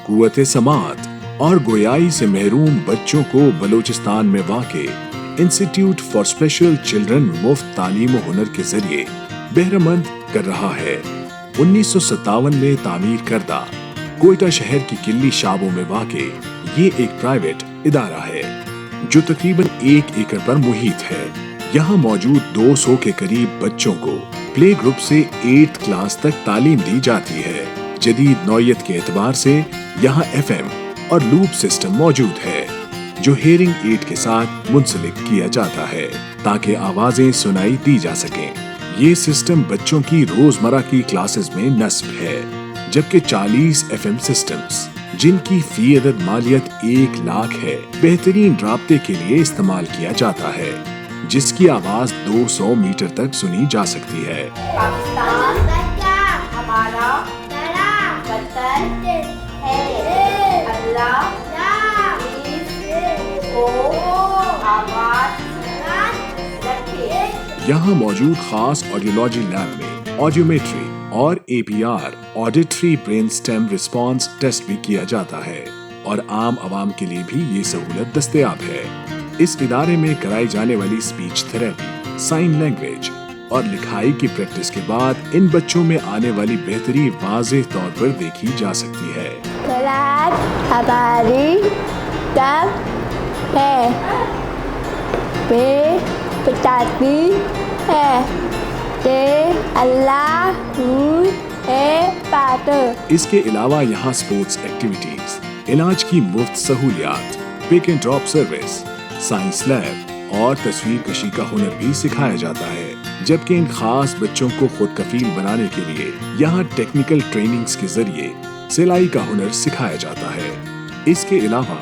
قوت سماعت اور گویائی سے محروم بچوں کو بلوچستان میں واقع انسٹیٹیوٹ فار اسپیشل چلڈرن مفت تعلیم و ہنر کے ذریعے بہرمند کر رہا ہے۔ 1957 میں تعمیر کردہ کوئٹہ شہر کی کلی شعبوں میں واقع یہ ایک پرائیویٹ ادارہ ہے جو تقریباً 1 ایکڑ پر محیط ہے۔ یہاں موجود 200 کے قریب بچوں کو پلے گروپ سے 8 کلاس تک تعلیم دی جاتی ہے۔ جدید نوعیت کے اعتبار سے یہاں FM اور لوپ سسٹم موجود ہے جو ہیئرنگ ایڈ کے ساتھ منسلک کیا جاتا ہے تاکہ آوازیں سنائی دی جا سکیں۔ یہ سسٹم بچوں کی روزمرہ کی کلاسز میں نصب ہے، جبکہ 40 FM سسٹمز جن کی فی عدد مالیت 1 لاکھ ہے بہترین رابطے کے لیے استعمال کیا جاتا ہے، جس کی آواز 200 میٹر تک سنی جا سکتی ہے۔ پاکستان ہمارا وطن ہے، اللہ اس کو آباد رکھے۔ یہاں موجود خاص آڈیولوجی لیب میں آڈیومیٹری اور APR auditory brain stem response test بھی کیا جاتا ہے اور عام عوام کے لیے بھی یہ سہولت دستیاب ہے۔ اس ادارے میں کرائی جانے والی اسپیچ تھراپی، سائن لینگویج اور لکھائی کی پریکٹس کے بعد ان بچوں میں آنے والی بہتری واضح طور پر دیکھی جا سکتی ہے۔ کلاس ہماری تب ہے پہ بتاتی ہے کہ اللہ ہے بات۔ اس کے علاوہ یہاں سپورٹس ایکٹیویٹیز، علاج کی مفت سہولیات، pick and drop service, science lab اور تصویر کشی کا ہنر بھی سکھایا جاتا ہے، جبکہ ان خاص بچوں کو خود کفیل بنانے کے لیے یہاں ٹیکنیکل ٹریننگز کے ذریعے سلائی کا ہنر سکھایا جاتا ہے۔ اس کے علاوہ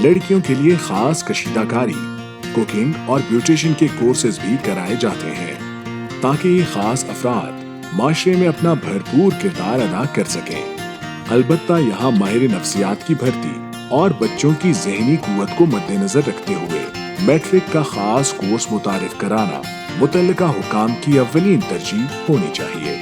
لڑکیوں کے لیے خاص کشیدہ کاری، کوکنگ اور بیوٹیشن کے کورسز بھی کرائے جاتے ہیں تاکہ یہ خاص افراد معاشرے میں اپنا بھرپور کردار ادا کر سکیں۔ البتہ یہاں ماہر نفسیات کی بھرتی اور بچوں کی ذہنی قوت کو مد نظر رکھتے ہوئے میٹرک کا خاص کورس متعارف کرانا متعلقہ حکام کی اولین ترجیح ہونی چاہیے۔